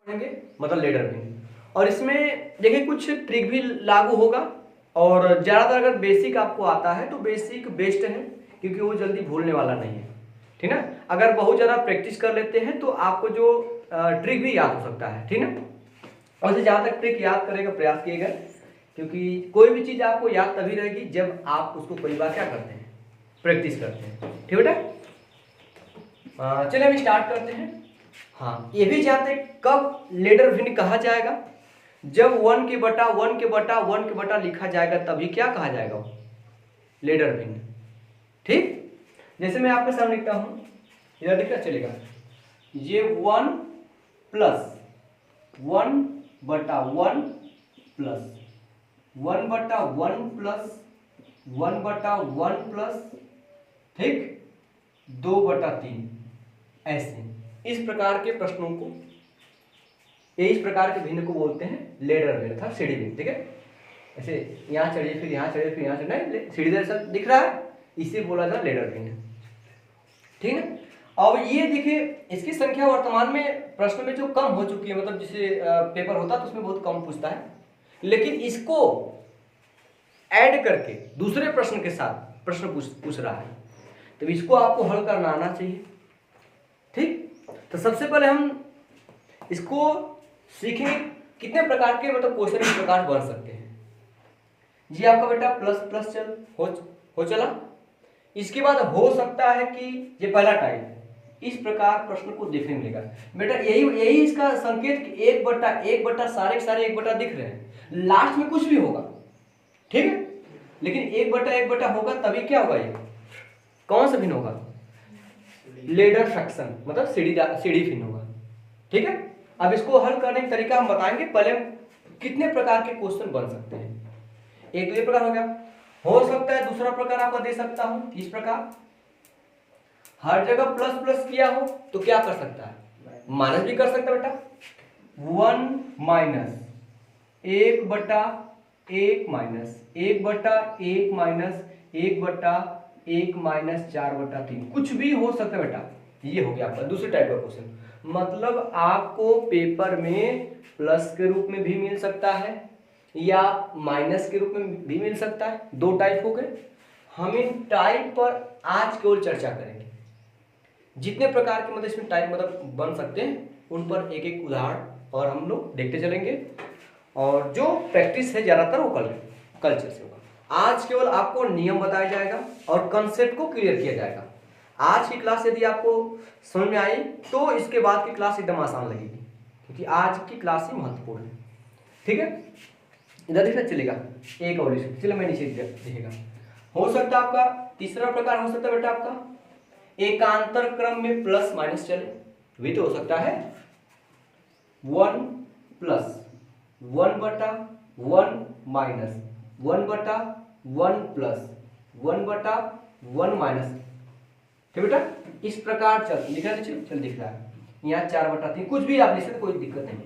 पढ़ेंगे मतलब लेडर भिन्न। और इसमें देखिए कुछ ट्रिक भी लागू होगा, और ज़्यादातर अगर बेसिक आपको आता है तो बेसिक बेस्ट है, क्योंकि वो जल्दी भूलने वाला नहीं है, ठीक ना। अगर बहुत ज़्यादा प्रैक्टिस कर लेते हैं तो आपको जो ट्रिक भी याद हो सकता है, ठीक ना। और ज़्यादा तक ट्रिक याद करने का प्रयास किएगा, क्योंकि कोई भी चीज़ आपको याद तभी रहेगी जब आप उसको कई बार क्या करते हैं, प्रैक्टिस करते हैं, ठीक बेटा। चलिए हम स्टार्ट करते हैं। हाँ, ये भी जानते हैं कब लेडर भिन्न कहा जाएगा, जब 1 के बटा 1 के बटा 1 के बटा लिखा जाएगा तभी क्या कहा जाएगा, लेडर भिन्न, ठीक। जैसे मैं आपके सामने लिखता हूं, इधर देखना चलेगा, ये 1 प्लस 1 बटा 1 प्लस 1 बटा 1 प्लस 1 बटा 1 प्लस, ठीक, 2 बटा 3, ऐसे इस प्रकार के प्रश्नों को, इस प्रकार के भिन्न को बोलते हैं लेडर भिन्न था, सीढ़ी भिन्न, ठीक है। ऐसे यहाँ चढ़िए फिर यहाँ चढ़िए फिर यहाँ चढ़िए, नहीं सीढ़ी जैसा दिख रहा है, इसे बोला जाता लेडर भिन्न, ठीक है। अब ये देखिए इसकी संख्या वर्तमान में प्रश्न में जो कम हो चुकी है, मतलब जिसे पेपर होता है तो उसमें बहुत कम पूछता है, लेकिन इसको ऐड करके दूसरे प्रश्न के साथ प्रश्न पूछ रहा है, तो इसको आपको हल करना आना चाहिए, ठीक। तो सबसे पहले हम इसको सीखेंगे कितने प्रकार के मतलब क्वेश्चन इस प्रकार बन सकते हैं। जी आपका बेटा प्लस प्लस चल हो चला। इसके बाद हो सकता है कि ये पहला टाइप इस प्रकार प्रश्न को देखने मिलेगा बेटा, यही इसका संकेत कि 1 बटा सारे एक बटा दिख रहे हैं, लास्ट में कुछ भी होगा, ठीक है, लेकिन 1 बटा होगा तभी क्या होगा, ये कौन सा भिन्न होगा, लेडर फ्रैक्शन मतलब सीढ़ी भिन्न होगा, ठीक है। अब इसको हल करने का तरीका हम बताएंगे, पहले कितने प्रकार के क्वेश्चन बन सकते हैं। एक तो ये प्रकार हो गया, हो सकता है दूसरा प्रकार आपको दे सकता हूं इस प्रकार, हर जगह प्लस प्लस किया हो तो क्या कर सकता है, माइनस भी कर सकता है बेटा, 1 माइनस 1 बटा 1 माइनस 1 बटा 1 माइनस 1 बटा 1 माइनस 4 बटा 3, कुछ भी हो सकता है बेटा। ये हो गया आपका दूसरे टाइप का क्वेश्चन, मतलब आपको पेपर में प्लस के रूप में भी मिल सकता है या माइनस के रूप में भी मिल सकता है, दो टाइप हो गए। हम इन टाइप पर आज केवल चर्चा करेंगे, जितने प्रकार के मतलब इसमें टाइप मतलब बन सकते हैं उन पर एक एक उदाहरण और हम लोग देखते चलेंगे, और जो प्रैक्टिस है ज़्यादातर वो कल्चर से होगा। आज केवल आपको नियम बताया जाएगा और कंसेप्ट को क्लियर किया जाएगा। आज की क्लास यदि आपको समझ में आई तो इसके बाद की क्लास एकदम आसान लगेगी, क्योंकि आज की क्लास ही महत्वपूर्ण है, ठीक है। इधर देखना चलेगा एक और, चलो मैं नीचे दिखेगा। हो सकता है आपका तीसरा प्रकार हो सकता है बेटा आपका एकांतर क्रम में प्लस माइनस चले, भी तो हो सकता है 1 प्लस 1 बटा 1 माइनस 1 बटा 1 प्लस 1 बटा 1 माइनस, ठीक बेटा। इस प्रकार चल लिख रहा है, चल दिख रहा है यहाँ 4 बटा 3, कुछ भी आप लिख सकते, कोई दिक्कत नहीं है,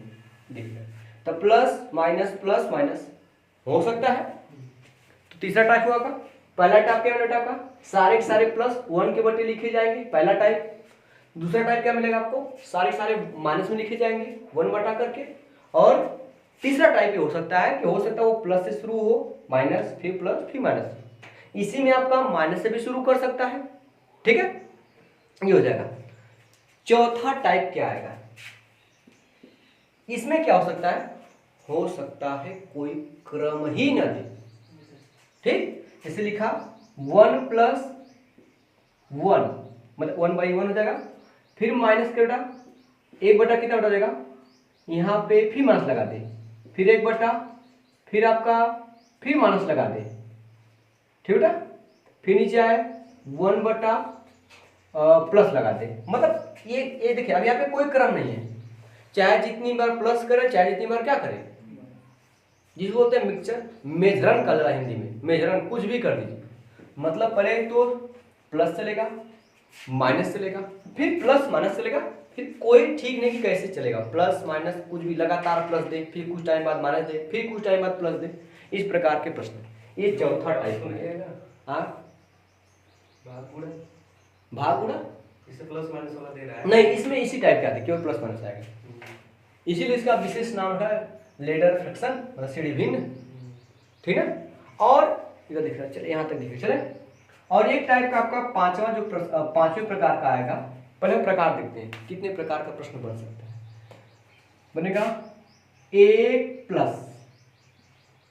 दिख रहा है। तो प्लस माइनस हो सकता है, तो तीसरा टाइप हुआ का। पहला टाइप क्या बेटा का, सारे के सारे प्लस 1 के बटे लिखे जाएंगे, पहला टाइप। दूसरा टाइप क्या मिलेगा आपको, सारे सारे माइनस में लिखे जाएंगे 1 बटा करके। और तीसरा टाइप ये हो सकता है कि हो सकता है वो प्लस से शुरू हो, माइनस फिर प्लस फिर माइनस, इसी में आपका माइनस से भी शुरू कर सकता है, ठीक है, ये हो जाएगा। चौथा टाइप क्या आएगा, इसमें क्या हो सकता है कोई क्रम ही न दे, ठीक। जैसे लिखा 1 प्लस 1 मतलब 1/1 हो जाएगा, फिर माइनस के बेटा 1 बटा कितना बटा जाएगा, यहाँ पे फिर माइनस लगा दे, फिर 1 बटा, फिर आपका फिर माइनस लगा दे, ठीक बेटा, फिर नीचे आए 1 बटा प्लस लगा दे। मतलब ये देखिए अब यहाँ पे कोई क्रम नहीं है, चाहे जितनी बार प्लस करें चाहे जितनी बार क्या करें, जिस बोलते हैं मिक्सचर, मेजरन कर रहा है हिंदी में, मेजरन कुछ भी कर दीजिए। मतलब पहले तो प्लस चलेगा, माइनस चलेगा, फिर प्लस माइनस चलेगा, फिर कोई ठीक नहीं कि कैसे चलेगा, प्लस माइनस कुछ भी लगातार प्लस दे, फिर कुछ टाइम बाद माइनस दे, फिर कुछ टाइम बाद प्लस दे, इस प्रकार के प्रश्न। ये चौथा टाइप है। हाँ भाग गुणा, इससे प्लस माइनस वाला दे रहा है नहीं, इसमें इसी टाइप का आते केवल प्लस माइनस आएगा, इसीलिए इसका विशेष नाम है लेडर फ्रैक्शन, मतलब सीढ़ी भिन्न, ठीक है। और इधर दिख रहा है, चले यहाँ तक दिखे चले। और एक टाइप का आपका पांचवा जो पांचवें प्रकार का आएगा, पहले प्रकार देखते हैं कितने प्रकार का प्रश्न बन सकता है। बनेगा 1 +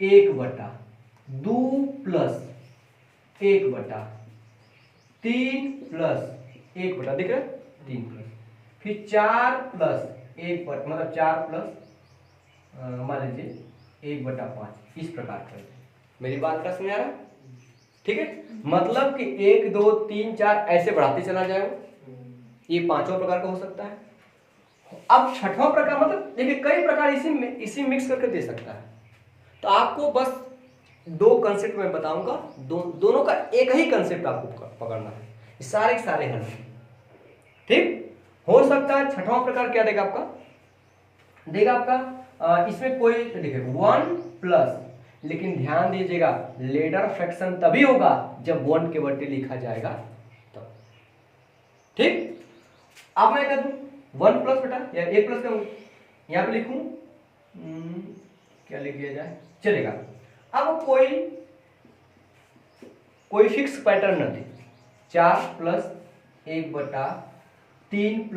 1/2 + 1/3 + 1/, दिख रहा है 3 प्लस, फिर 4 + 1 मतलब 4 प्लस मान लीजिए 1/5, इस प्रकार का। मेरी बात का समझ आ रहा है, ठीक है। मतलब कि 1 2 3 4 ऐसे बढ़ाते चला जाएगा, ये पांचवा प्रकार का हो सकता है। अब छठवां प्रकार, मतलब देखिए कई प्रकार इसी मिक्स करके दे सकता है। तो आपको बस दो कंसेप्ट में बताऊंगा, दोनों का एक ही कंसेप्ट आपको पकड़ना है, सारे सारे हल, ठीक। हो सकता है छठवां प्रकार क्या देगा आपका इसमें कोई देखिए 1+, लेकिन ध्यान दीजिएगा लेडर फ्रैक्शन तभी होगा जब 1 के बट्टे लिखा जाएगा तब, ठीक। अब मैं कह दूं 1+ बेटा या 1+ का यहां पे लिखूं, क्या लिख दिया जाए, चलेगा। अब कोई फिक्स पैटर्न न दे, 4 + 1/3 +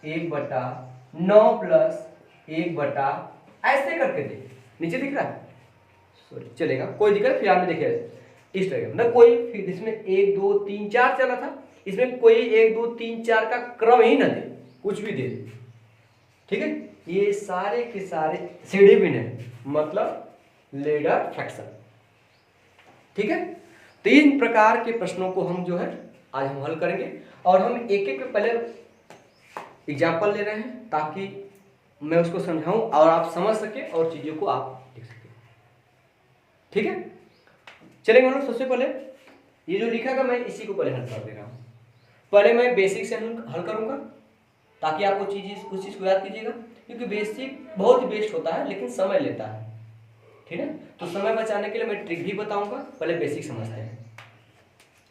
1/9 + 1/, ऐसे करके दे, नीचे दिख रहा है, सॉरी चलेगा, कोई दिक्कत। फिर आपने देखिए इस तरह मतलब कोई फिर इसमें 1 2 3 4 चला था, इसमें कोई 1 2 3 4 का क्रम ही न दे, कुछ भी दे दे, ठीक है। ये सारे के सारे सीढ़ी भिन्न है, मतलब लेडर फ्रैक्शन, ठीक है। 3 प्रकार के प्रश्नों को हम जो है आज हम हल करेंगे, और हम एक एक पहले एग्जाम्पल ले रहे हैं ताकि मैं उसको समझाऊं और आप समझ सके और चीजों को आप लिख सके, ठीक है। चलेंगे हम लोग। सबसे पहले ये जो लिखा था मैं इसी को पहले हल कर दे रहा हूं। पहले मैं बेसिक से हल करूंगा ताकि आपको उस चीज को याद कीजिएगा, क्योंकि बेसिक बहुत ही बेस्ट होता है लेकिन समय लेता है, ठीक है। तो समय बचाने के लिए मैं ट्रिक भी बताऊंगा, पहले बेसिक समझते हैं।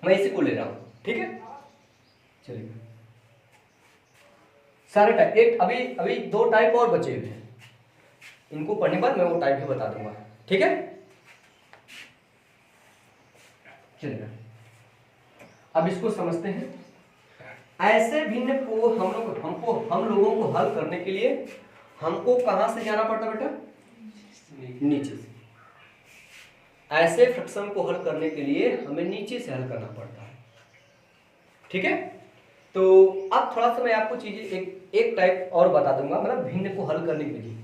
मैं इसी को ले रहा हूं, ठीक है। चलिए सारे टाइप, एक अभी 2 टाइप और बचे हुए हैं, इनको पढ़ने बाद मैं वो टाइप भी बता दूंगा, ठीक है। चलिए अब इसको समझते हैं। ऐसे भिन्न को हम लोगों को हल करने के लिए हमको कहां से जाना पड़ता बेटा, नीचे से। ऐसे फ्रैक्शन को हल करने के लिए हमें नीचे से हल करना पड़ता है, ठीक है। तो अब थोड़ा सा मैं आपको चीजें एक टाइप और बता दूंगा, मतलब भिन्न को हल करने के लिए।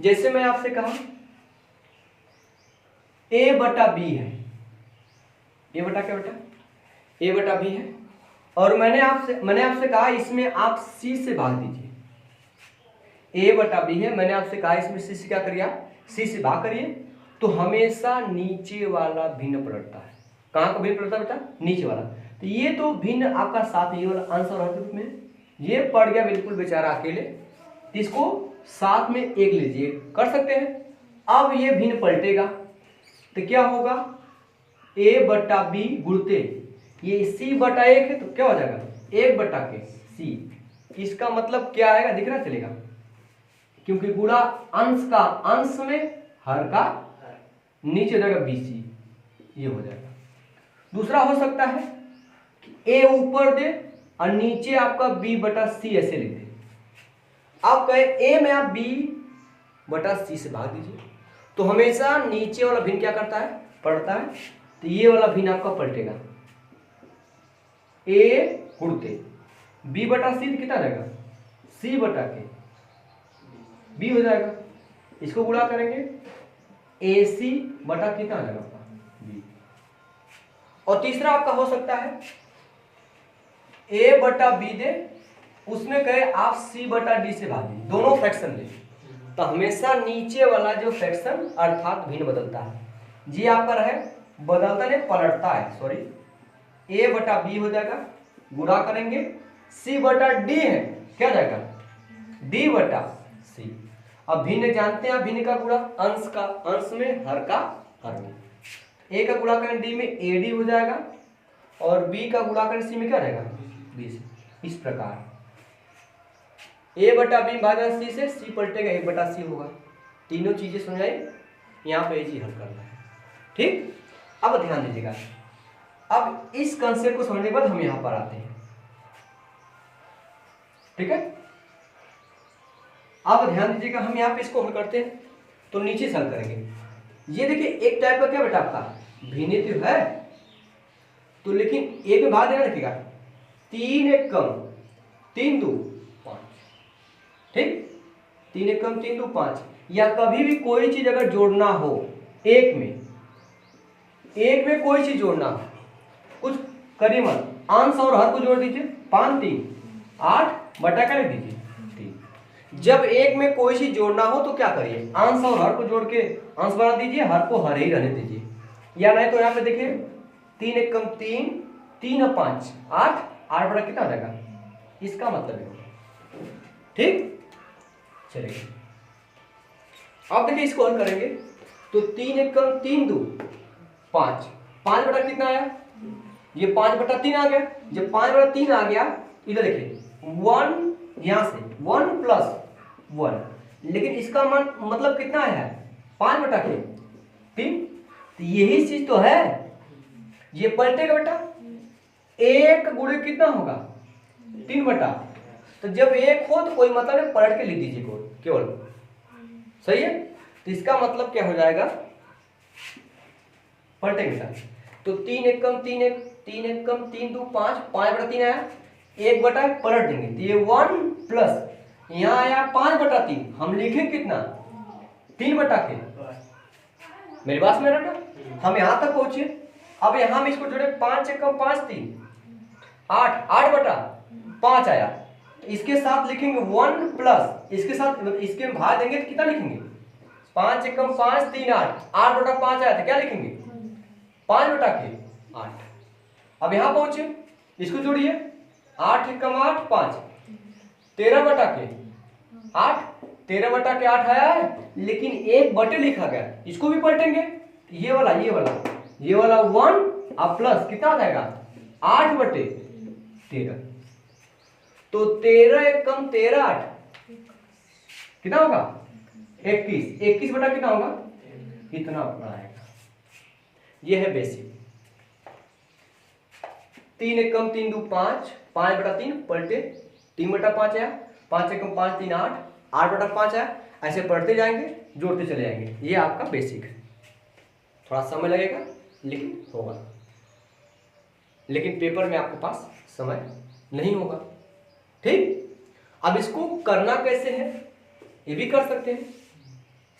जैसे मैं आपसे कहा a/b है, a बटा क्या बेटा, a/b है, और मैंने आपसे कहा इसमें आप c से भाग दीजिए। a/b है, मैंने आपसे कहा इसमें c से क्या करिए, c से भाग करिए, तो हमेशा नीचे वाला भिन्न पलटता है। कहाँ का भिन्न पलटता है बेटा, नीचे वाला। तो ये तो भिन्न आपका साथ, ये वाला आंसर रूप में ये पड़ गया बिल्कुल बेचारा अकेले, इसको साथ में एक लीजिए, कर सकते हैं। अब ये भिन्न पलटेगा तो क्या होगा, a/b गुणते ये c/1 है, तो क्या हो जाएगा 1/c। इसका मतलब क्या आएगा, दिख रहा चलेगा, क्योंकि गुणा अंश का अंश में हर का नीचे हो जाएगा bc, ये हो जाएगा। दूसरा हो सकता है कि a ऊपर दे और नीचे आपका b/c ऐसे लिख दे। आप कहे a में आप b/c से भाग दीजिए, तो हमेशा नीचे वाला भिन्न क्या करता है, पलटता है। तो ये वाला भिन्न आपका पलटेगा, a गुणते b/c कितना रहेगा, c/k, b हो जाएगा। इसको गुणा करेंगे ac बटा कितना आ जाएगा b। और तीसरा आपका हो सकता है a/b दे, उसमें कहे आप c/d से भाग दीजिए, दोनों फ्रैक्शन दे, तो हमेशा नीचे वाला जो फ्रैक्शन अर्थात भिन्न बदलता है, जी आपका रहे बदलता नहीं पलटता है, सॉरी, a/b हो जाएगा, गुणा करेंगे c/d है, क्या जाएगा d/c। अब भिन्न जानते हैं, भिन्न का गुणा अंश में हर का हर में, a का गुणा करें d में ad हो जाएगा, और b का गुणा करें c में क्या रहेगा b। इस प्रकार ए बटा बी भागा सी से, सी पलटेगा ए बटा सी होगा। तीनों चीजें समझाई, यहाँ पे ये चीज हल करना है। ठीक, अब ध्यान दीजिएगा, अब इस कंसेप्ट को समझने के बाद हम यहाँ पर आते हैं। ठीक है, अब ध्यान दीजिएगा, हम यहाँ पे इसको हल करते हैं तो नीचे से हल करेंगे। ये देखिए एक टाइप का क्या बेटा आपका भिन्नत्व है, तो लेकिन एक में भाग देना रखिएगा, 3 एक कम 3 2 5। ठीक, 3 एक कम 3 2 5, या कभी भी कोई चीज अगर जोड़ना हो एक में कोई चीज जोड़ना हो, कुछ करिए मत, अंश और हर को जोड़ दीजिए, 5 3 8 बटा कर दीजिए 3। जब एक में कोई चीज जोड़ना हो तो क्या करिए, अंश और हर को जोड़ के अंश बना दीजिए, हर को हर ही रहने दीजिए। या नहीं तो यहाँ पे देखिए 3 एक कम 3 3 और 5 8 8 बटा कितना हो जाएगा, इसका मतलब है। ठीक, चलिए अब देखिए इसको हल करेंगे तो 3 एक कम 3 2 5 5 बटा कितना आया, ये 5 बटा 3 आ गया। जब 5 बटा 3 आ गया, इधर देखिए 1 यहां से 1 प्लस 1, लेकिन इसका मतलब कितना है 5 बटा 3। तो यही चीज तो है, ये पलटेगा बेटा, 1 गुणे कितना होगा 3 बटा। तो जब 1 हो तो कोई मतलब नहीं, पलट के लिख दीजिए केवल, सही है। तो इसका मतलब क्या हो जाएगा, पलटेंगे बेटा, तो 3 एक कम 3 एक 3 एक कम 3 2 5 5 बटा 3 आया, 1 बटा पलट देंगे तो ये 1 प्लस यहाँ आया 5 बटा 3, हम लिखें कितना 3 बटा के। मेरी बात में बेटा, हम यहाँ तक पहुंचे। अब यहाँ में इसको जोड़े, 5 एक कम 5 3 8 8 बटा 5 आया, इसके साथ लिखेंगे 1 प्लस, इसके साथ इसके में भाग देंगे तो कितना लिखेंगे, 5 एक कम 5 3 8 8 बटा 5 आया था, क्या लिखेंगे 5 बटा के 8। अब यहाँ पहुंचे, इसको जोड़िए, 8 एक कम 8 5 13 बटा के 8 13 बटा के 8 आया है, लेकिन एक बटे लिखा गया, इसको भी पलटेंगे, ये वाला 1 अब प्लस कितना आ जाएगा 8 बटे 13, तो 13 एक कम 13 8 कितना होगा 21 21 बटा कितना होगा, इतना आएगा। ये है बेसिक। 3 एक कम 3 2 5 5 बटा 3 पलटे, 3 बटा 5 आया, 5 एक कम 5 3 8 8 बटा 5 आया, ऐसे पढ़ते जाएंगे, जोड़ते चले जाएंगे। ये आपका बेसिक है, थोड़ा समय लगेगा लेकिन होगा, लेकिन पेपर में आपके पास समय नहीं होगा। ठीक, अब इसको करना कैसे है ये भी कर सकते हैं,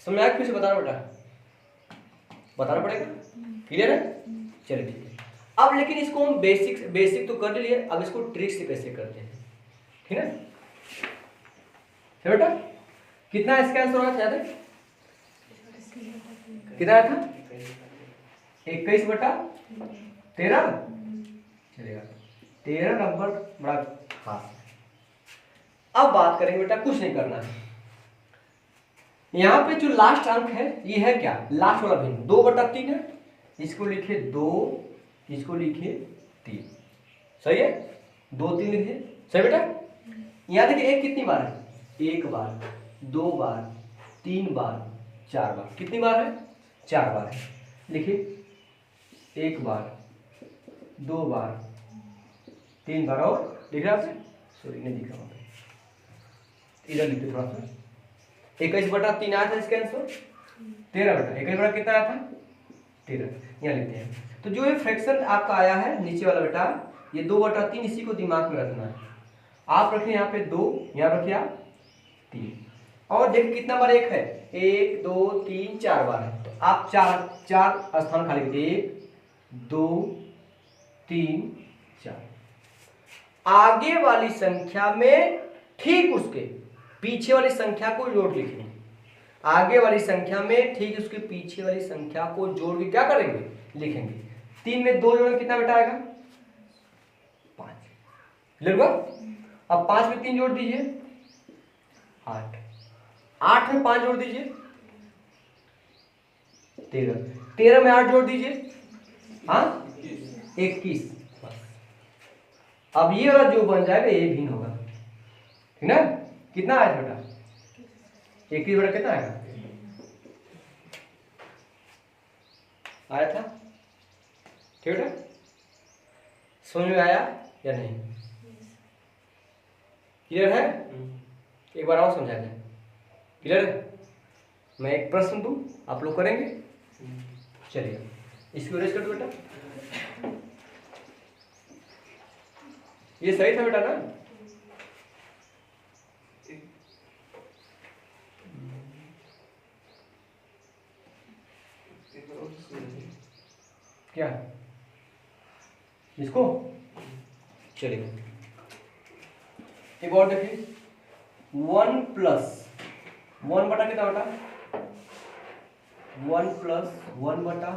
समय आया फिर से बताना पड़ेगा, क्लियर है। चलिए ठीक है, अब लेकिन इसको हम बेसिक तो कर लिए, अब इसको ट्रिक से कैसे करते हैं, ठीक है। बेटा कितना इसका आंसर होना चाहते, कितना आया था 21 बटा 13, चलेगा 13 नंबर बड़ा खास है। अब बात करेंगे बेटा, कुछ नहीं करना है, यहाँ पे जो लास्ट अंक है ये है क्या, लास्ट वाला भिन्न 2 बटा 3 है, इसको लिखिए 2, इसको लिखिए 3, सही है, 2 3 लिखिए, सही बेटा। यहाँ देखिए एक कितनी बार है, 1 बार 2 बार 3 बार 4 बार, कितनी बार है 4 बार है, लिखिए 1 बार 2 बार 3 बार, और लिख रहे आपसे, सॉरी नहीं दिख रहा, इधर लिखते थोड़ा सा, 21 बटा 3 आया था इसका आंसर 13 बटा 21 बटा कितना आया था 13, यहाँ लिखते हैं। तो जो ये फ्रैक्शन आपका आया है नीचे वाला बेटा, ये 2 बटा 3, इसी को दिमाग में रखना है। आप रखिए यहाँ पे 2, यहाँ रखिए आप 3, और देखिए कितना बार 1 है, 1 2 3 4 बार है, तो आप चार स्थान खाली कीजिए, 1 2 3 4। आगे वाली संख्या में ठीक उसके पीछे वाली संख्या को जोड़ लिखेंगे, आगे वाली संख्या में ठीक उसके पीछे वाली संख्या को जोड़ के क्या करेंगे, लिखेंगे। 3 में 2 जोड़ेंगे कितना बेटा आएगा 5, लिखा। अब 5 में 3 जोड़ दीजिए 8, 8 में 5 जोड़ दीजिए 13, 13 में 8 जोड़ दीजिए, हाँ 21। अब ये वाला जो बन जाएगा ये भिन्न होगा, ठीक ना। कितना आया था बेटा? 21 बटा कितना आएगा? आया था, ठीक है? समझ में आया या नहीं? क्लियर है? एक बार और समझा जाए, क्लियर है? मैं एक प्रश्न दूं, आप लोग करेंगे? चलिए इसको रेज कर दो बेटा। ये सही था बेटा ना? क्या इसको? चलिए एक और देखिए, 1 प्लस 1 बटा कितना बेटा? 1 प्लस 1 बटा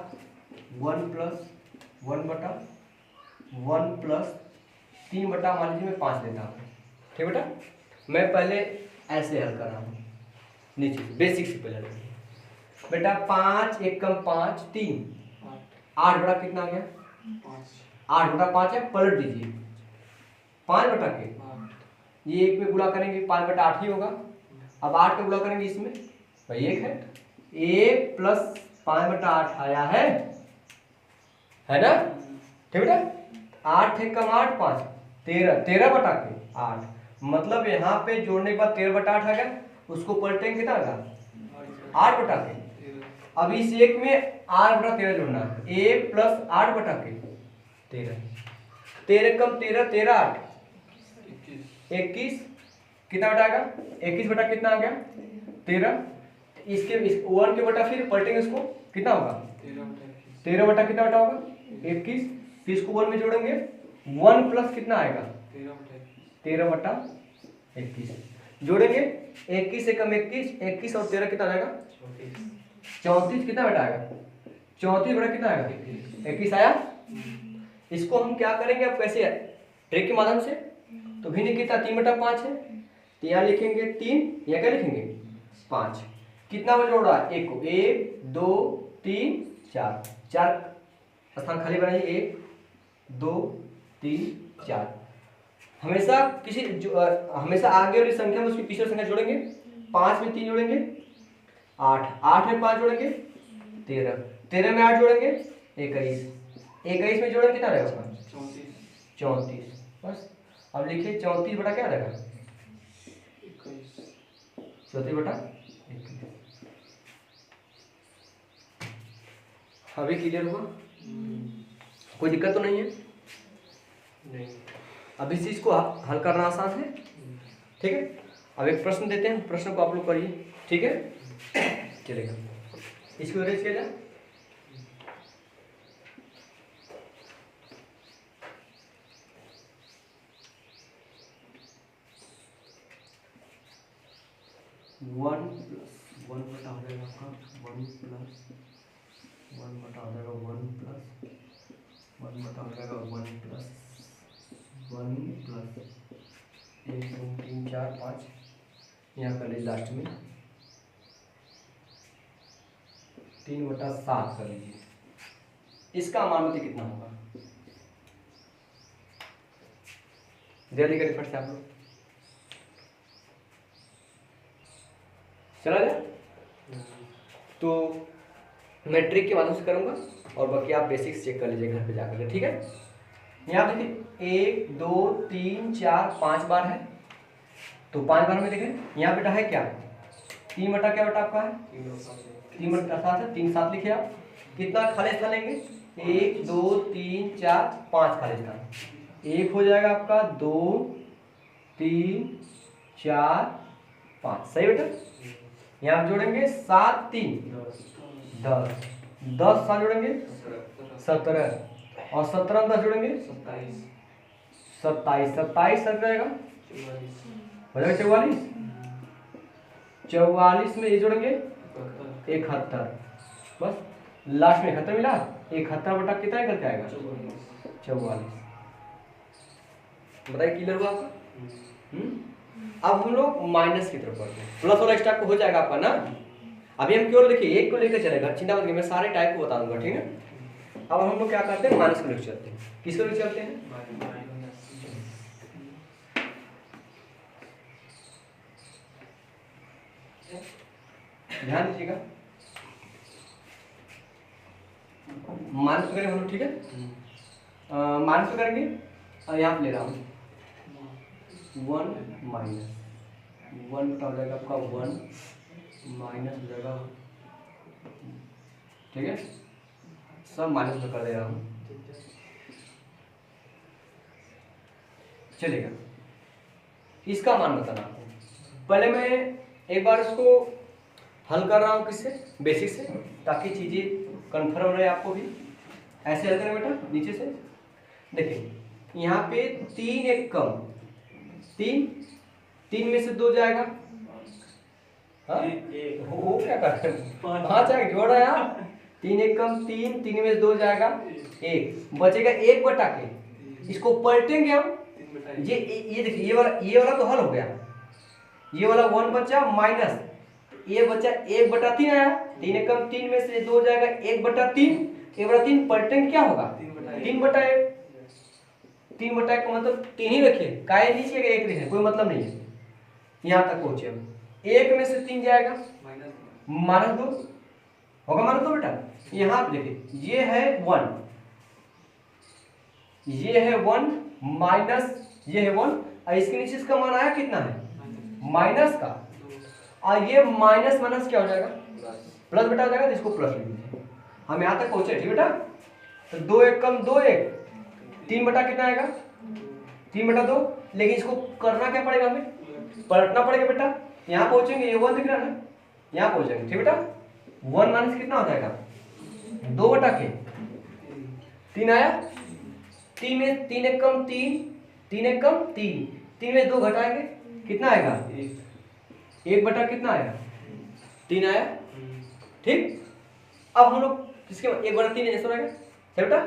1 प्लस 1 बटा 1 प्लस 3 बटा, मान लीजिए मैं 5 लेता हूँ, ठीक बेटा? मैं पहले ऐसे हल कर रहा हूँ, नीचे से बेसिक से पहले बेटा। 5 एक कम 5 3, 8 बटा कितना आ गया? 8 बटा 5 है, पलट दीजिए 5 बटा के, ये एक में गुणा करेंगे 5 बटा 8 ही होगा। अब 8 का गुणा करेंगे इसमें, भाई 1 है, 1 प्लस 5 बटा 8 आया है ना? ठीक बेटा? 8 एक कम 8 5 13, 13 बटा के 8, मतलब यहाँ पे जोड़ने के बाद 13 बटा 8 आ गया, उसको पलटेंगे कितना आएगा? 8 बटा के। अब इस एक में 8 बटा 13 जोड़ना है, 1 प्लस 8 बटा के 13, 13 कम 13, 13 8 21, कितना बटा आएगा? 21 बटा कितना आ गया? 13। इसके 1 के बटा फिर पलटेंगे इसको, कितना होगा? 13 बटा कितना बटा होगा? 21। फिर इसको 1 में जोड़ेंगे, 1 प्लस कितना आएगा? 13 बटा 21 जोड़ेंगे, 21 से कम 21, 21 और 13 कितना आएगा? 34। कितना बटा आएगा? 34 बटा कितना आएगा? 21 आया। इसको हम क्या करेंगे अब, कैसे ट्रिक के माध्यम से? तो भिन्न कितना? 3 बटा 5 है, तो यहाँ लिखेंगे 3, यहाँ क्या लिखेंगे? 5। कितना में जोड़ रहा है? 1 को, 1 2 3 4, 4 स्थान खाली बनाइए, 1 2 3 4। हमेशा हमेशा आगे वाली संख्या में उसकी पिछली संख्या जोड़ेंगे। 5 में 3 जोड़ेंगे 8, 8 में 5 जोड़ेंगे 13, 13 में 8 जोड़ेंगे 21, 21 में जोड़ेंगे कितना रहेगा उसका? 34। बस अब लिखिए 34 बटा क्या रहेगा? 34 बटा 21। अभी क्लियर हुआ? कोई दिक्कत तो नहीं है? नहीं। अब इस चीज को हल करना आसान है, ठीक है? अब एक प्रश्न देते हैं, प्रश्न को आप लोग करिए, ठीक है? चलेगा, इसको अरेंज किया जाए। वन प्लस 1 बटा हो जाएगा आपका 1 प्लस 1 बटा हो जाएगा 1 प्लस 1 बटा हो जाएगा 1 प्लस 1 2 3 4 5, यहाँ कर लीजिए लास्ट में 3 बटा 7 कर लीजिए। इसका मान बताइए कितना होगा? जल्दी करिए फट से आप लोग, चला जाए। तो मैं ट्रिक के माध्यम से करूंगा और बाकी आप बेसिक्स चेक कर लीजिए घर पे जाकर के, ठीक है? यहाँ देखिए 1 2 3 4 5 बार है, तो 5 बार में देखें यहाँ बेटा है क्या? 3 बटा क्या बेटा आपका है? 3 बटा 7 है, 3 7 लिखे आप। कितना खाली स्थान लेंगे? 1 2 3 4 5 खाली स्थान। 1 हो जाएगा आपका, 2 3 4 5, सही बेटा? यहाँ जोड़ेंगे 7 3 10, 10 साथ जोड़ेंगे 17, और 17 10 जोड़ेंगे 27, 27 साथ रहेगा हो जाएगा 44, 44 में ये जोड़ेंगे 71, बस लास्ट में 71 मिला। 71 बटा कितना निकल के आएगा? 44। बताइए क्लियर हुआ आपका? अब हम लोग माइनस की तरफ बढ़ते हैं, प्लस और एक्स्ट्रा को हो जाएगा आपका ना। अभी हम केवल देखिए एक को लेकर चलेगा, चिंता मत करिए, मैं सारे टाइप को बता दूंगा, ठीक है? अब हम लोग क्या करते हैं? माइनस को लेकर चलते हैं। किसको लेकर चलते हैं? ध्यान दीजिएगा, माइनस करेंगे हम लोग, ठीक है। माइनस करेंगे और यहाँ पे ले रहा हूँ 1 माइनस 1 का हो जाएगा आपका 1 माइनस हो जाएगा, ठीक है, सब माइनस में कर दे रहा हूँ, चलेगा। इसका मान बताना आपको, पहले मैं एक बार इसको हल कर रहा हूँ किससे, बेसिक से, ताकि चीज़ें कन्फर्म रहे आपको भी। ऐसे हल करें बेटा, नीचे से देखिए, यहाँ पे 3 एक कम 3 में से 2 जाएगा, हाँ वो क्या कर हाँ चाहे जोड़ा यार, 3 एक कम 3 में से 2 जाएगा 1, बचेगा 1 बटा के, इसको पलटेंगे हम, ये देखिए ये वाला तो हल हो गया, ये वाला 1 बचा माइनस ये बचा 1/3 आया, 3 एक कम 3 में से 2 जाएगा 1/3, 1/3 पलटेंगे क्या होगा 3/1, 3/1 का मतलब 3 ही रखिए, काय नीचे 1 रखिए, कोई मतलब नहीं है। यहाँ तक पहुंचे हम, 1 में से 3 जाएगा -2 होगा, -2 बेटा। यहाँ पे देखिए ये है 1, ये है 1 माइनस ये है 1, और इसके नीचे इसका मान आया कितना है माइनस का, और ये माइनस माइनस क्या हो जाएगा प्लस बेटा हो जाएगा, तो इसको प्लस लिख दीजिए। हम यहाँ तक पहुंचे, ठीक बेटा। तो 2 एक कम 2 1, 3 बटा कितना आएगा 3/2, लेकिन इसको करना क्या पड़ेगा, हमें पलटना पड़ेगा बेटा। यहाँ पहुंचेंगे, ये 1 दिख रहा है ना, यहाँ पहुंचेंगे, ठीक बेटा। 1 माइनस कितना हो जाएगा 2/3 आया, 3 में 3 एक कम 3 एक कम 3 में 2 घटाएंगे कितना आएगा 1 बटा कितना आया 3 आया, ठीक। अब हम लोग इसके 1/3 ऐसा रहेगा, सही बेटा।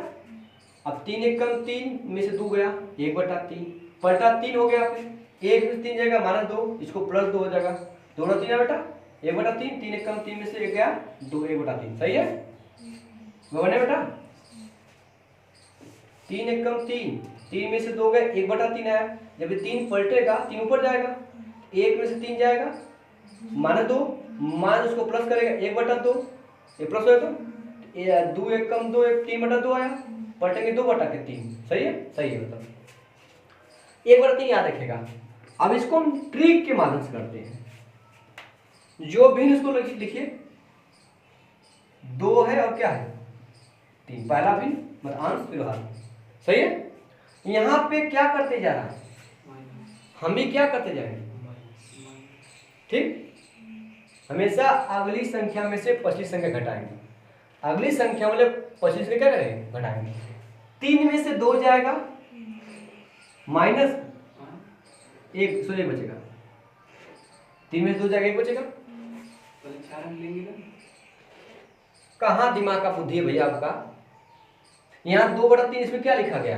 अब 3 एक कम 3 में से 2 गया 1/3, पलटा 3 हो गया, फिर 1 में से 3 जाएगा -2, इसको +2 हो जाएगा, 2/3 है बेटा 1/3, 3 एक कम 3 में से 1 गया 2, 1/3, सही है बने बेटा। 3 एक कम 3 में से 2 गए 1/3 आया, जब 3 पलटेगा 3 ऊपर जाएगा, 1 में से 3 जाएगा -2, मान उसको प्लस करेगा 1/2, ये प्लस हो तो 2 एक कम 2 1 3/2 आया, पलटेंगे 2/3, सही है, सही है मतलब 1/3 याद रखेगा। अब इसको हम ट्रिक के माध्यम से करते हैं, जो भी इसको लिखिए 2 है और क्या है 3, पहला भी मतलब अंश फिर हल, सही है। यहाँ पे क्या करते जा रहा है, हम भी क्या करते जाएंगे, ठीक। हमेशा अगली संख्या में से पिछली संख्या घटाएंगे, अगली संख्या मतलब पिछली संख्या क्या करेंगे घटाएंगे। 3 में से 2 जाएगा -1, सो 1 बचेगा, 3 में से 2 जाएगा 1 बचेगा, कहाँ दिमाग का बुद्धि है भैया आपका। यहाँ 2/3 इसमें क्या लिखा गया,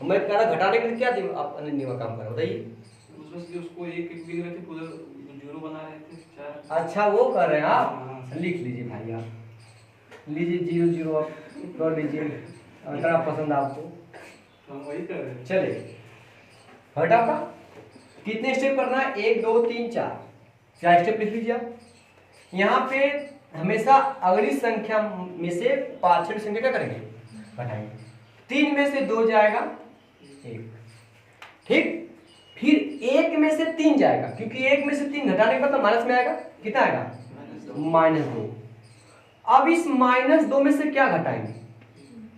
मैं कह रहा घटाने के लिए क्या दिमाग काम कर रहा बताइए। उसको एक भी रखे पूरा जीरो बना रहे थे 4, अच्छा वो कर रहे हैं आप, लिख लीजिए भाई, आप लीजिए 0 0 आप कर लीजिए, अगर पसंद आपको हम वही कर रहे हैं। चलिए हटा का कितने स्टेप करना है 1 2 3 4 स्टेप लिख लीजिए आप। यहाँ पे हमेशा अगली संख्या में से पांचवी संख्या क्या करेंगे घटाएंगे, 3 में से 2 जाएगा 1, ठीक। फिर 1 में से 3 जाएगा, क्योंकि 1 में से 3 घटाने के बाद माइनस में आएगा, कितना आएगा -2। अब इस -2 में से क्या घटाएंगे,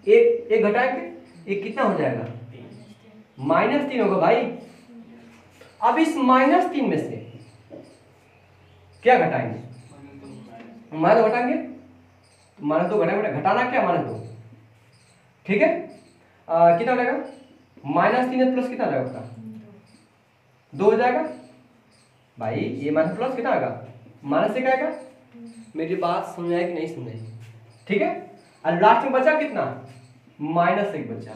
एक घटाएंगे, एक कितना हो जाएगा -3 होगा भाई। अब इस -3 में से क्या घटाएंगे, -2 घटाएंगे, -2 घटाएंगे, घटाना क्या -2, ठीक है। कितना हो जाएगा -3 प्लस कितना जाएगा उसका 2 हो जाएगा भाई, ये माइनस प्लस कितना आएगा माइनस 1 आएगा। मेरी बात समझ आई कि नहीं समझाई, ठीक है। और लास्ट में बचा कितना -1 बचा,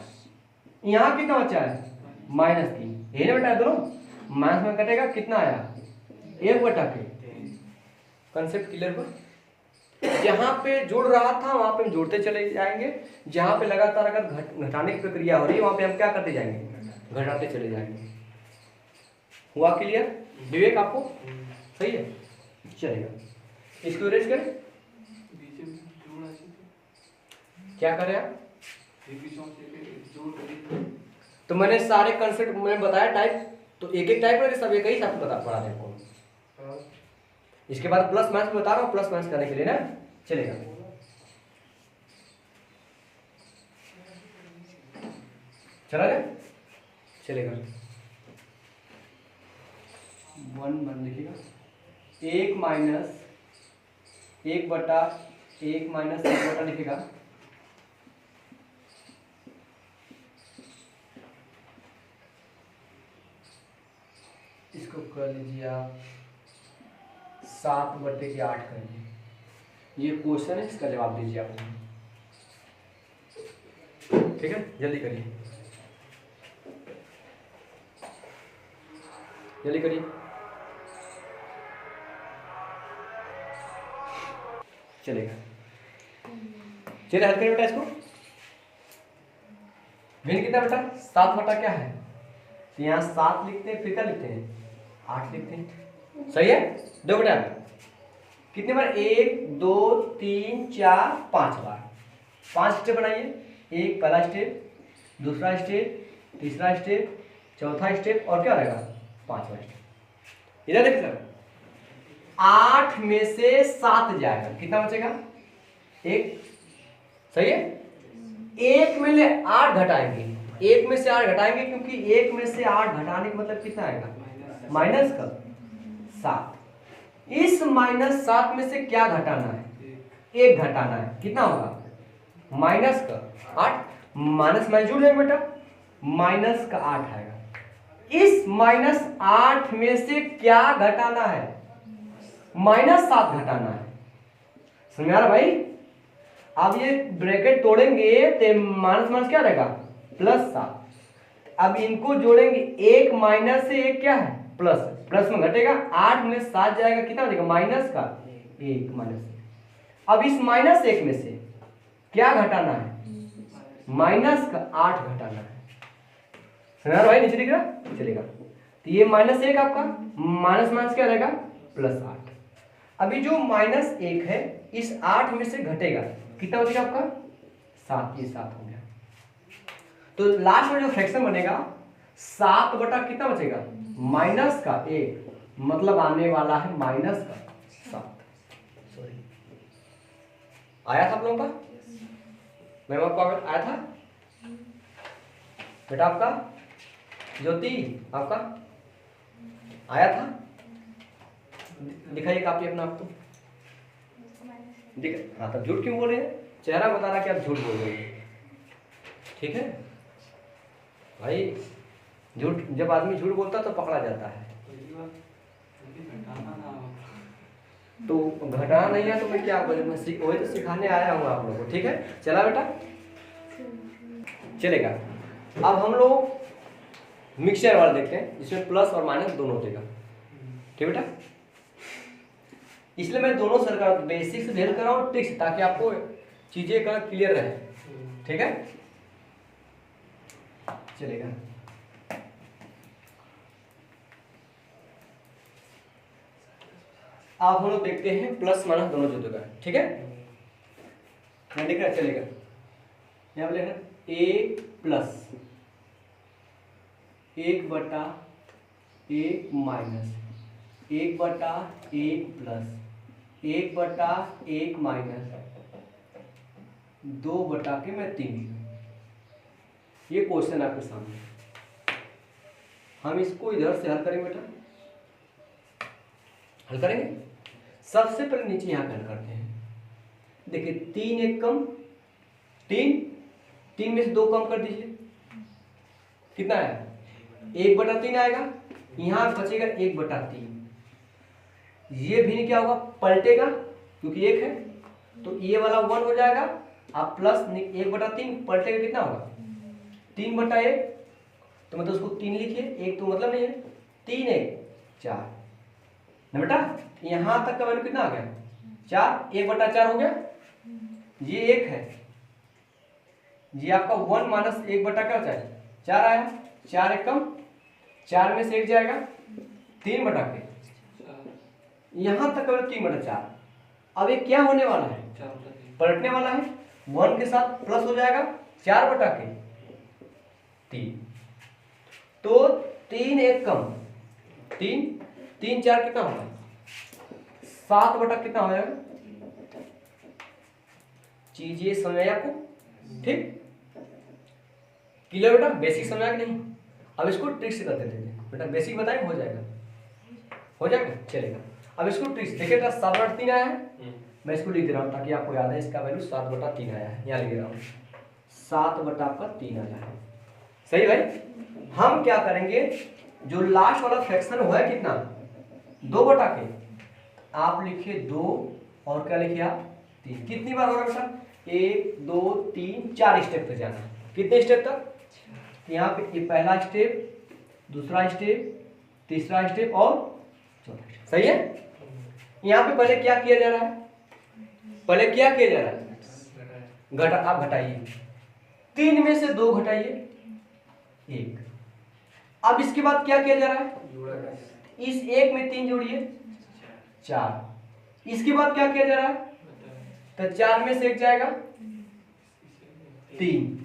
यहाँ कितना बचा है -3, यही ना बेटा दोनों माइनस में कटेगा, कितना आया 1/3। कंसेप्ट क्लियर हो, जहाँ पे जुड़ रहा था वहाँ पे हम जोड़ते चले जाएंगे, जहाँ पे लगातार अगर घटाने की प्रक्रिया हो रही है वहाँ पे हम क्या करते जाएंगे घटाते चले जाएंगे। हुआ क्लियर विवेक आपको, सही है चलेगा। इसको इरेज करें, बीच में जोड़ ऐसे क्या करें आप? एक बीच में से जोड़ करिए। तो मैंने सारे कंसेप्ट मैंने बताया टाइप, तो एक एक टाइप करके सब एक ही साथ पढ़ा दें आपको। इसके बाद प्लस माइनस बता रहा हूँ, प्लस माइनस करने के लिए ना चलेगा। चला गया, चलेगा। 1 लिखिएगा, 1 माइनस 1/1 लिखिएगा, इसको कर लीजिए आप 7/8 कर लीजिए। ये क्वेश्चन है, इसका जवाब दीजिए आप, ठीक है? जल्दी करिए, जल्दी करिए। चलेगा, चलिए हल करिए बेटा इसको। भिन्न कितना बेटा? 7 क्या है, तो यहाँ 7 लिखते हैं, फिर क्या लिखते हैं? 8 लिखते हैं। सही है? दो बेटा कितने बार? 1 2 3 4 5 बार। 5 स्टेप बनाइए। एक पहला स्टेप, दूसरा स्टेप, तीसरा स्टेप, चौथा स्टेप और क्या रहेगा? 5वां स्टेप। इधर देखिए सर, 8 में से 7 जाएगा, कितना बचेगा? 1। सही है? 1 में से 8 घटाएंगे, 1 में से 8 घटाएंगे क्योंकि 1 में से 8 घटाने का मतलब कितना आएगा? माइनस का 7। इस -7 में से क्या घटाना है? 1 घटाना है। कितना होगा? माइनस का 8। माइनस माइनस जुड़ जाएगा बेटा, माइनस का 8 आएगा। इस -8 में से क्या घटाना है? -7 घटाना है। समझ आ रहा भाई? अब ये ब्रैकेट तोड़ेंगे तो माइनस माइनस क्या रहेगा? +7। अब इनको जोड़ेंगे, 1 माइनस से 1 क्या है? प्लस, प्लस में घटेगा, 8 में 7 जाएगा, कितना बचेगा? माइनस का 1 माइनस। अब इस -1 में से क्या घटाना है? माइनस का 8 घटाना है। समझ भाई? नीचे दिख रहा? चलेगा। तो ये -1 आपका, माइनस माइनस क्या रहेगा? +8। अभी जो -1 है इस 8 में से घटेगा, कितना बचेगा आपका? 7। ये 7 हो गया। तो लास्ट में जो फ्रैक्शन बनेगा 7 बटा कितना बचेगा? -1, मतलब आने वाला है -7। सॉरी, आया था आप लोगों का? मैम आपको आया था बेटा? आपका ज्योति आपका आया था? दिखाइए कापी अपना आप तो दिख। हाँ, तब झूठ क्यों बोल रहे हैं? चेहरा बता रहा कि आप झूठ बोल रहे हैं। ठीक है भाई, झूठ, जब आदमी झूठ बोलता तो पकड़ा जाता है। तो घटाना नहीं है तो मैं क्या बोले, मैं वही तो सिखाने आया हूँ आप लोगों को। ठीक है, चला बेटा, चलेगा। अब हम लोग मिक्सचर वाला देखते हैं जिसमें प्लस और माइनस दोनों देगा। ठीक बेटा, इसलिए मैं दोनों सरकार बेसिक से हेल्प कर रहा हूँ, ट्रिक्स, ताकि आपको चीजें का क्लियर रहे। ठीक है, चलेगा। अब हम लोग देखते हैं प्लस माइनस दोनों जो देगा। ठीक है, मैं देख रहा, चलेगा। यहाँ पे लिखना a plus 1/1 minus 1/1 plus 1/1 minus 2/3। ये क्वेश्चन आपके सामने, हम इसको इधर से हल करेंगे बेटा। हल करेंगे, सबसे पहले नीचे यहाँ पे हल करते हैं। देखिए 3 1 कम 3, 3 में से 2 कम कर दीजिए, कितना है? 1/3 आएगा। यहाँ बचेगा 1/3। ये भी क्या होगा? पलटेगा, क्योंकि 1 है तो ये वाला 1 हो जाएगा। आप प्लस 1/3 पलटेगा, कितना होगा? 3/1। तो मतलब उसको 3 लिखिए, 1 तो मतलब नहीं है, 3 1 4 ना बेटा। यहाँ तक का वैल्यू कितना आ गया? 4। 1/4 हो गया। ये 1 है, ये आपका 1 माइनस 1 बटा क्या होता है? 4 आया। 4 1 कम, 4 में से 1 जाएगा, 3/के। यहाँ तक का 3/4। अब ये क्या होने वाला है, 4/3 पलटने वाला है। 1 के साथ प्लस हो जाएगा 4/3। तो 3 एक कम 3, 3 4 कितना होगा 7 कितना हो जाएगा। चीज ये समझ आया आपको, ठीक क्लियर बेटा, बेसिक समझ आया कि नहीं। अब इसको ट्रिक से करते थे बेटा, बेसिक बताएं हो जाएगा, हो जाएगा चलेगा। अब इसको ट्रिक देखिएगा, 7/3 आया है, मैं इसको लिख दे रहा हूँ ताकि आपको याद है, इसका वैल्यू 7/3 आया है, यहाँ लिख रहा हूँ 7/3 आया है। सही भाई। हम क्या करेंगे, जो लास्ट वाला फ्रैक्शन हुआ है कितना 2/के, आप लिखिए 2 और क्या लिखिए आप 3। कितनी बार होगा बेटा, 1 2 3 4 स्टेप तक जाना। कितने स्टेप तक, यहाँ पे ये पहला स्टेप, दूसरा स्टेप, तीसरा स्टेप और चौथा स्टेप। सही है। यहाँ पे पहले क्या किया जा रहा है, पहले क्या किया जा रहा है, घटा, आप घटाइए 3 में से 2 घटाइए 1। अब इसके बाद क्या किया जा रहा है, इस 1 में 3 जोड़िए 4। इसके बाद क्या किया जा रहा है, तो 4 में से 1 जाएगा 3।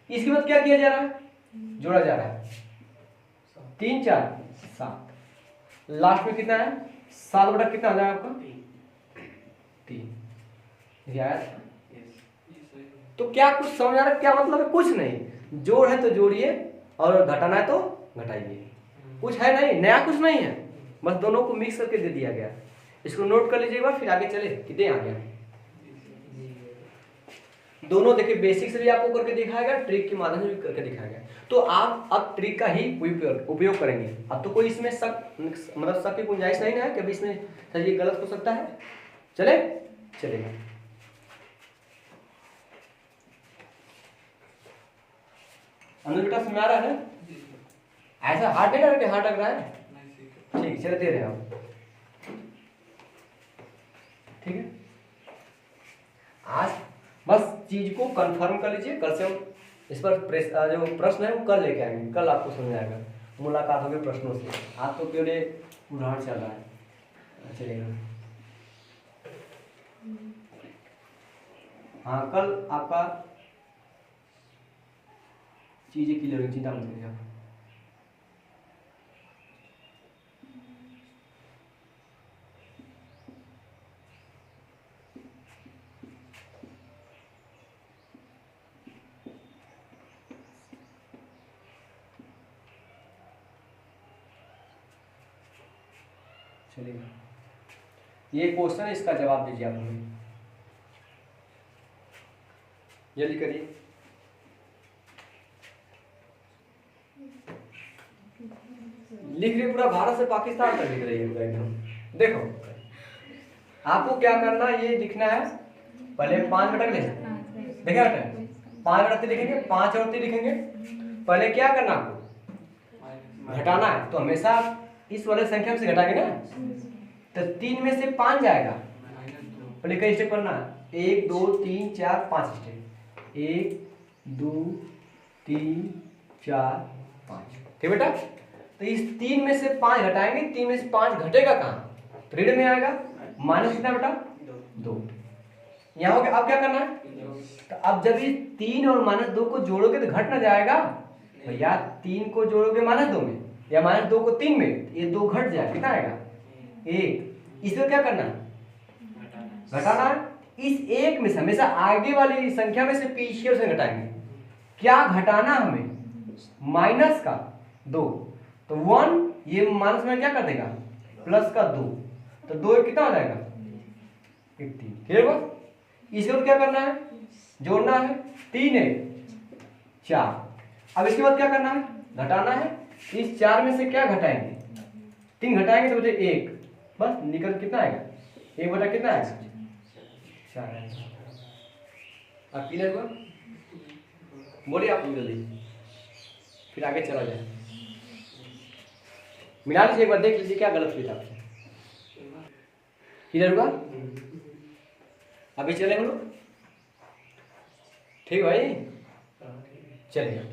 इसके बाद क्या किया जा रहा है, जोड़ा जा रहा है 3 4 7। लास्ट में कितना है 7 कितना आ जाएगा आपका 3। तो क्या कुछ समझ आ रहा है, क्या मतलब है, कुछ नहीं, जोड़ है तो जोड़िए और घटाना है तो घटाइए, कुछ है नहीं, नया कुछ नहीं है, बस दोनों को मिक्स करके दे दिया गया। इसको नोट कर लीजिए एक बार, फिर आगे चले। कितने आ गया, दोनों देखिए, बेसिक से भी आपको करके दिखाएगा, ट्रिक के माध्यम से भी करके दिखाएगा। तो आप अब ट्रिक का ही उपयोग करेंगे। अब तो कोई इसमें शक, मतलब शक की गुंजाइश नहीं है कि अभी इसमें सर ये गलत हो सकता है। चले चलेगा। अनुज बेटा समझ आ रहा है ना, ऐसा हार्ड नहीं लग रहा, हार्ड लग रहा है, ठीक चले दे रहे हैं आप, ठीक है। आज बस चीज को कंफर्म कर लीजिए, कल से हम इस पर जो प्रश्न है वो कल लेके आएंगे, कल आपको समझ आएगा, मुलाकात होगी प्रश्नों से। आज तो केवल उदाहरण चल रहा है, चलेगा। हाँ कल आपका चीजें क्लियर होगी, चिंता मत करिए आप। चलिए ये क्वेश्चन है, इसका जवाब दीजिए आप हमें, जल्दी करिए। लिख रही पूरा भारत से पाकिस्तान तक लिख रही है पूरा एकदम। देखो आपको क्या करना, ये लिखना है, पहले 5 ले देखिए बेटा, 5 लिखेंगे, 5 और 3 लिखेंगे। पहले क्या करना आपको, घटाना है, तो हमेशा इस वाले संख्या से घटाएंगे ना, तो 3 में से 5 जाएगा। पहले कई स्टेप करना है, 1 2 3 4 5 स्टेप, 1 2 3 4 5, ठीक बेटा। तो इस 3 में से 5 घटाएंगे, 3 में से 5 घटेगा कहाँ, ऋण में आएगा, माइनस कितना बेटा 2। यहाँ हो गया। अब क्या करना है, तो अब जब ये 3 और -2 को जोड़ोगे तो घट ना जाएगा भैया, 3 को जोड़ोगे -2 में या -2 को 3 में, ये 2 घट जाए, कितना आएगा 1। इसमें क्या करना है, घटाना है। इस 1 में से हमेशा आगे वाली संख्या में से पीछे से घटाएंगे। क्या घटाना हमें, माइनस का 2, तो 1 ये माइनस में क्या कर देगा, प्लस का 2, तो 2 कितना हो जाएगा 3। क्लियर हुआ। इसके बाद क्या करना है, जोड़ना है, 3 1 4। अब इसके बाद क्या करना है, घटाना है। इस 4 में से क्या घटाएंगे, 3 घटाएंगे तो मुझे 1, बस निकल कितना आएगा, 1 बटा कितना आएगा 4 आएगा। अब क्लियर हुआ, बोलिए आप जल्दी, फिर आगे चला जाए। मिला लीजिए एक बार, देख लीजिए क्या गलत हुई था आपसे। क्लियर हुआ, अभी चले हम लोग, ठीक भाई चलिए।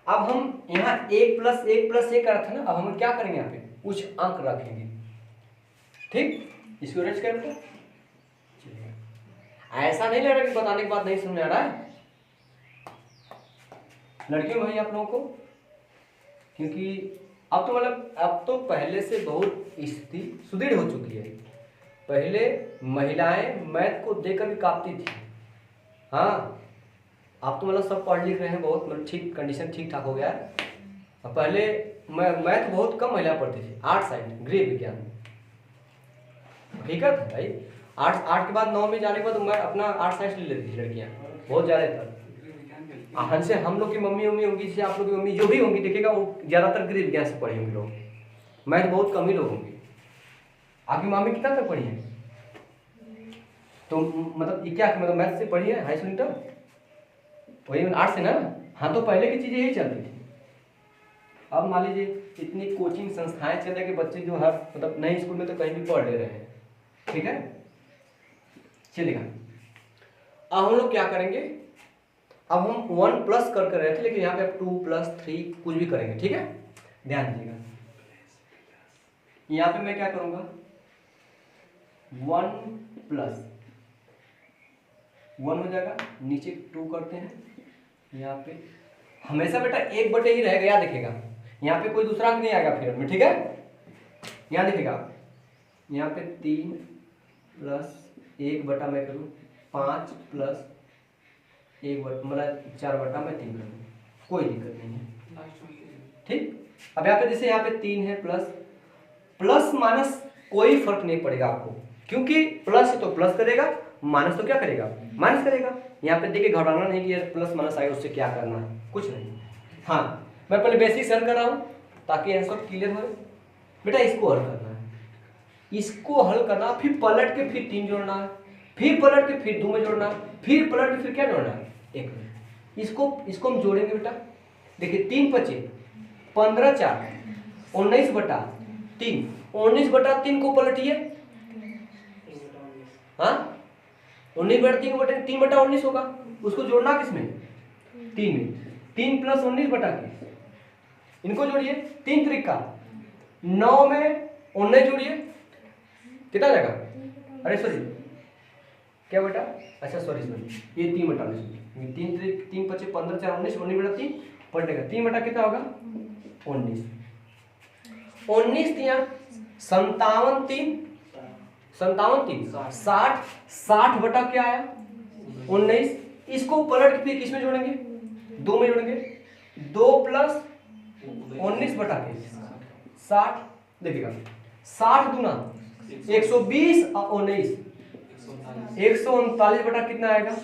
अब हम यहाँ 1 + 1 + 1 का था ना, अब हम क्या करेंगे, यहाँ पे कुछ अंक रखेंगे, ठीक। इसको अरेंज कर दो, ऐसा नहीं लग रहा कि बताने के बाद नहीं समझ आ रहा है लड़कियों भाई आप लोगों को, क्योंकि अब तो मतलब अब तो पहले से बहुत स्थिति सुदृढ़ हो चुकी है। पहले महिलाएं मैथ को देखकर भी कांपती थी। हाँ, आप तो मतलब सब पढ़ लिख रहे हैं, बहुत मतलब ठीक कंडीशन ठीक ठाक हो गया है। पहले मैथ बहुत कम महिला पढ़ती थी, आर्ट साइंस गृह विज्ञान, हकीकत है भाई। आर्ट के बाद 9 में जाने के बाद मैं अपना आर्ट साइंस ले लेती थी लड़कियाँ बहुत ज़्यादा तर। हमसे हम लोग की मम्मी होंगी, जैसे आप लोग की मम्मी जो भी होंगी, देखिएगा वो ज़्यादातर गृह विज्ञान से पढ़े होंगे लोग, मैथ बहुत कम ही लोग होंगे। आपकी मम्मी कितना तक पढ़ी है? तो मतलब ये क्या मतलब मैथ से पढ़ी है हाई स्कूल तक, वही आर्ट से ना? हाँ, तो पहले की चीज़ें यही चलती थी। अब मान लीजिए इतनी कोचिंग संस्थाएं चल रही कि बच्चे जो हर मतलब नए स्कूल में तो कहीं भी पढ़ ले रहे हैं। ठीक है, चलिएगा अब हम लोग क्या करेंगे, अब हम 1 प्लस कर रहे थे, लेकिन यहाँ पे अब 2 प्लस 3 कुछ भी करेंगे। ठीक है, ध्यान दीजिएगा। यहाँ पे मैं क्या करूँगा, 1 प्लस 1 हो जाएगा, नीचे 2 करते हैं। यहाँ पे हमेशा बेटा 1/, ही रहेगा, याद रखिएगा। यहाँ पे कोई दूसरा अंक नहीं आएगा फिर में। ठीक है, यहाँ देखिएगा, यहाँ पे 3 प्लस 1/, मैं करूँ 5 प्लस 1/, मतलब 4/, मैं 3 करूँ, कोई दिक्कत नहीं है। ठीक, अब यहाँ पे जैसे यहाँ पे 3 है, प्लस माइनस कोई फर्क नहीं पड़ेगा आपको, क्योंकि प्लस है तो प्लस करेगा, माइनस तो क्या करेगा, माइनस करेगा। यहाँ पे देखिए घबराना नहीं कि प्लस माइनस आएगा उससे क्या करना है, कुछ नहीं। हाँ, मैं पहले बेसिक हल कर रहा हूँ ताकि आंसर क्लियर हो। बेटा इसको हल करना है, इसको हल करना, फिर पलट के फिर 3 जोड़ना है, फिर पलट के फिर 2 में जोड़ना है, फिर पलट के फिर क्या जोड़ना है, 1 में। इसको हम जोड़ेंगे बेटा। देखिए 3 पचे 15 4 19/3, 19/3 को पलटिए। हाँ, 19/3 को 3/19 होगा, उसको जोड़ना किसमें, 3 में। 3 प्लस 19/3, इनको जोड़िए, 3 त्रिक का 9 में 19 जोड़िए, कितना जाएगा, अरे सॉरी क्या बेटा, अच्छा सॉरी ये 3/19, 3 त्रिक 3 पचे 15 4 19, 19/3 पलटेगा, 3 कितना होगा 19, 19 57 3 60, 60 क्या आया 19। इसको पलट के फिर किसमें जोड़ेंगे, 2 में जोड़ेंगे, 2 प्लस 19/3 60। देखिएगा 60 दूना 120 और 19 139 कितना आएगा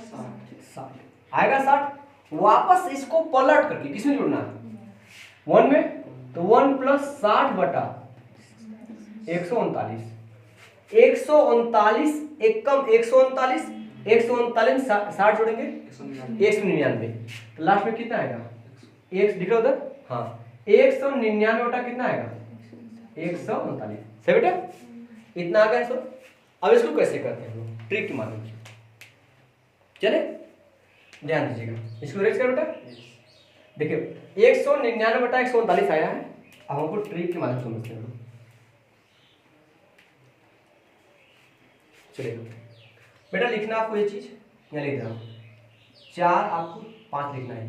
60 आएगा 60। वापस इसको पलट करके किसमें जोड़ना है 1 में, तो 1 प्लस 60/139, 139 एक कम 139 में 60 जोड़ेंगे 199, तो लास्ट में कितना आएगा, एक दिख रहा उधर, हाँ 199 कितना आएगा 139। सही बेटा, इतना आ गया सर। अब इसको कैसे करते हैं हम लोग, ट्रिक के माध्यम से, चले ध्यान दीजिएगा, इसको रेज कर बेटा। देखिए 199/139 आया है, अब हमको ट्रिक के माध्यम से समझते हैं। चलिए बेटा लिखना आपको ये चीज यहाँ लिख रहा हूँ, 4 आपको 5 लिखना है,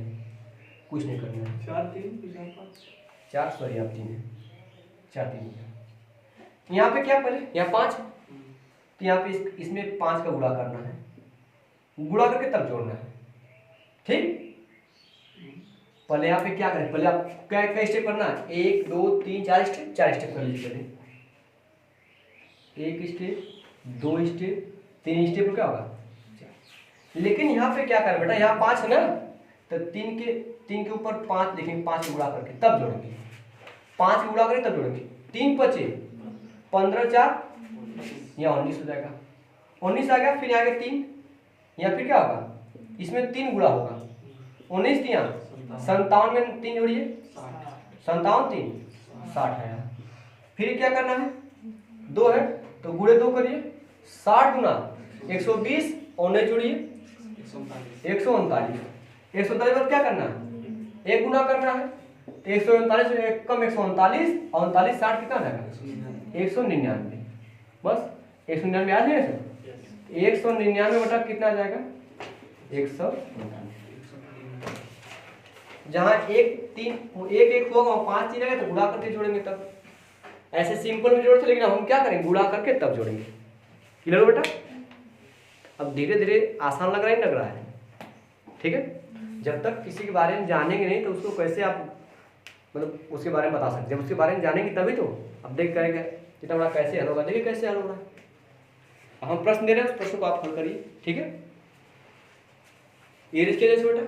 कुछ नहीं करना है। 4 3 5 4 सॉरी आप 3 है, 4 3 यहाँ पे क्या, पहले यहाँ 5, तो यहाँ पे इसमें 5 का गुणा करना है, गुणा करके तब जोड़ना है। ठीक, पहले यहाँ पे क्या करें, पहले आप क्या स्टेप करना है, 1 2 3 4 स्टेप, 4 स्टेप कर लीजिए पहले, 1 स्टेप 2 स्टेप 3 स्टेप क्या होगा। लेकिन यहाँ पे क्या करें बेटा, यहाँ 5 है ना, तो 3 के ऊपर 5 लिखेंगे, 5 गुणा करके तब जोड़ेंगे, 5 गुणा करके तब जोड़ेंगे। 3 पचे 15 4 यहाँ 19 हो जाएगा, 19 आ गया, फिर यहाँ आगे 3, यहाँ फिर क्या होगा, इसमें 3 गुणा होगा, 19 यहाँ 57 में 3 जोड़िए, 57 3 60 है। फिर क्या करना है, 2 है तो गुणे 2 करिए, 60 गुना 120 और 19 जोड़िए 139, 139 पर क्या करना है, 1 गुना करना है, तो 139 से 1 कम 139 और 39 60 कितना आ जाएगा 199, बस 199 आ जाएगा सर। 199 बटा कितना आ जाएगा 199। जहाँ एक एक होगा वहाँ 5 3 आएगा तो गुणा करके जोड़ेंगे तब। ऐसे सिंपल में जोड़ थे, लेकिन हम क्या करेंगे गुणा करके तब जोड़ेंगे। क्लियर बेटा? अब धीरे धीरे आसान लग रहा है, नहीं लग रहा है? ठीक है, जब तक किसी के बारे में जानेंगे नहीं तो उसको कैसे आप मतलब उसके बारे में बता सकते। जब उसके बारे में जानेंगे तभी तो अब देख करेंगे इतना बड़ा कैसे हल होगा। देखिए कैसे हल हो रहा है। हम प्रश्न दे रहे हैं, उस प्रश्न को आप हल करिए। ठीक है, ये इसके जैसे बेटा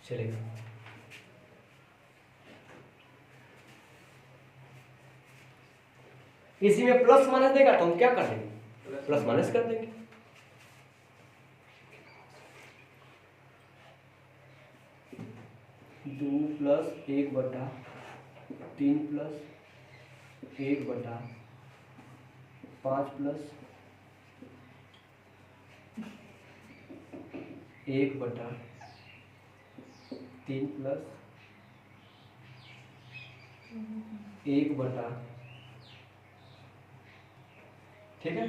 चलेगा। इसी में प्लस माइनस देगा तो हम क्या कर देंगे प्लस माइनस कर देंगे। दो प्लस 1 बटा 3 प्लस 1 बटा 5 प्लस 1 बटा 3 प्लस 1 बटा, ठीक है,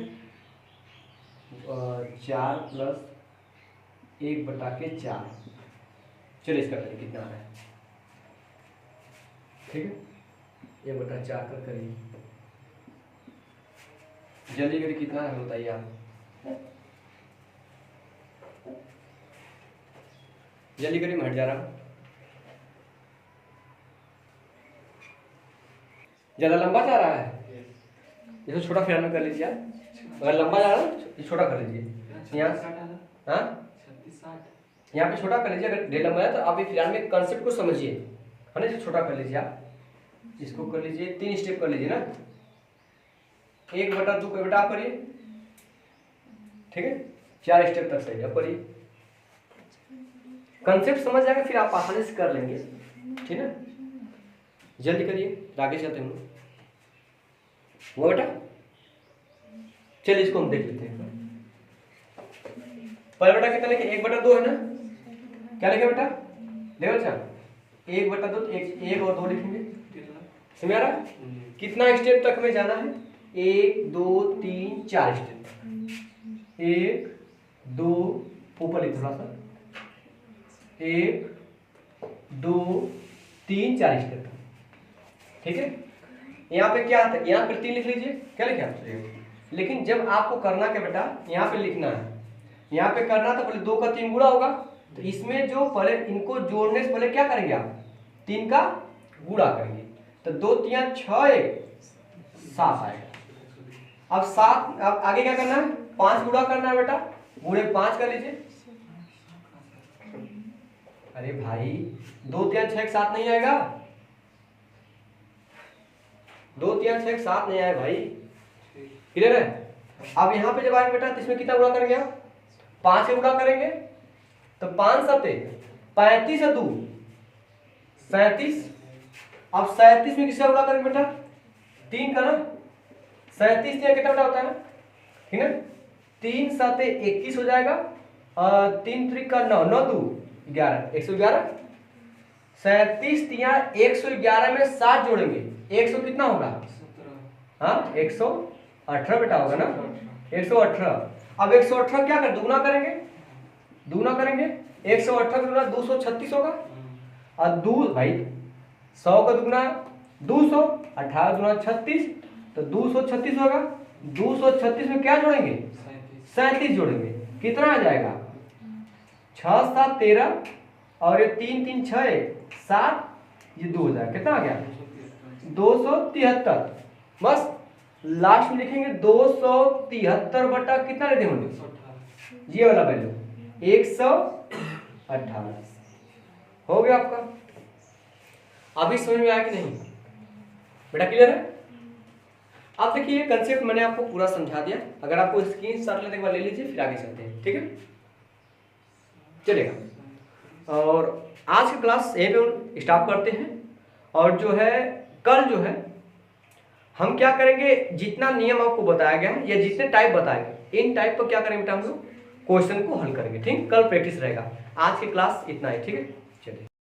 4 प्लस 1 बटा के 4। चलिए इसका करिए कितना आ रहा है। ठीक है, 1 बटा 4 का करिए, जल्दी करिए कितना है बताइए आप। जल्दी करिए, मैं हट जा रहा हूँ। ज़्यादा लंबा जा रहा है, इसको छोटा फिर में कर लीजिए आप। अगर लंबा जा रहा है तो छोटा कर लीजिए। यहाँ यहाँ पे छोटा कर लीजिए। अगर ढेर लंबा है तो आप फिलहाल में कंसेप्ट को समझिए, है ना। इसको छोटा कर लीजिए आप, इसको कर लीजिए 3 स्टेप कर लीजिए ना। 1 बटा 2 का बेटा आप करिए, ठीक है, 4 स्टेप तक सही। अब करिए, कंसेप्ट समझ जाएगा फिर आप आसानी से कर लेंगे, ठीक है। जल्दी करिए, आगे चलते हैं वो बेटा। चलिए इसको हम देख लेते हैं। पहले बेटा कितना लिखे 1 बटा 2 है ना, क्या लिखे बेटा देखो। अच्छा 1 बटा 2, 1 और 2 लिखेंगे। समझ आ रहा है? कितना स्टेप तक में जाना है? 1 2 3 4 स्टेप। 1 2 ऊपर लिख थोड़ा सा, 1 2 3 4 स्टेप, ठीक है। यहाँ पे क्या आता है, यहाँ पे 3 लिख लीजिए, क्या लिखे आप। लेकिन जब आपको करना क्या बेटा, यहाँ पे लिखना है, यहाँ पे करना तो पहले 2 का 3 गुणा होगा। तो इसमें जो पहले इनको जोड़ने से पहले क्या करेंगे आप, 3 का गुणा करेंगे। तो 2 3 6 1 7 आएगा। अब 7, अब आगे क्या करना है, 5 गुणा करना है बेटा, गुणे 5 कर लीजिए। अरे भाई 2 3 6 7 नहीं आएगा, 2 3 6 7 नहीं आएगा भाई, क्लियर है। अब यहाँ पे जब आएंगे बेटा तो इसमें कितना गुणा करेंगे आप, 5 से गुणा करेंगे तो 5 7 35 है 2 37। अब 37 में किसका गुणा करेंगे बेटा, 3 का ना। 37 कितना बेटा होता है, ठीक है। 3 7 21 हो जाएगा, और 3 3 का 9 9 2 11 111। 37 111 में 7 जोड़ेंगे, 100 कितना होगा, हाँ 118 बेटा होगा ना, 118। अब 118 क्या कर दुगना करेंगे, दुगना करेंगे 118 दुगना 236 होगा। और 2 भाई 100 का दुगना 200, 18 दुगना 36, तो 236 होगा। 236 में क्या जोड़ेंगे, 37 जोड़ेंगे, कितना आ जाएगा 6 7 13, और ये 3 3 6 7, ये 2 हो जाएगा, कितना आ गया 273। बस लास्ट में लिखेंगे 273 बटा कितना लेते होंगे, ये वाला वैल्यू 118 हो गया आपका। अभी समझ में आया कि नहीं बेटा, क्लियर है। अब देखिए कंसेप्ट मैंने आपको पूरा समझा दिया। अगर आपको स्क्रीनशॉट लेने के बाद ले लीजिए, फिर आगे चलते हैं, ठीक है, चलेगा। और आज की क्लास यहीं पे स्टॉप करते हैं। और जो है कल जो है हम क्या करेंगे, जितना नियम आपको बताया गया है या जितने टाइप बताए गए, इन टाइप को क्या करेंगे बेटा, हम लोग क्वेश्चन को हल करेंगे, ठीक। कल प्रैक्टिस रहेगा। आज की क्लास इतना ही, ठीक है, चलिए।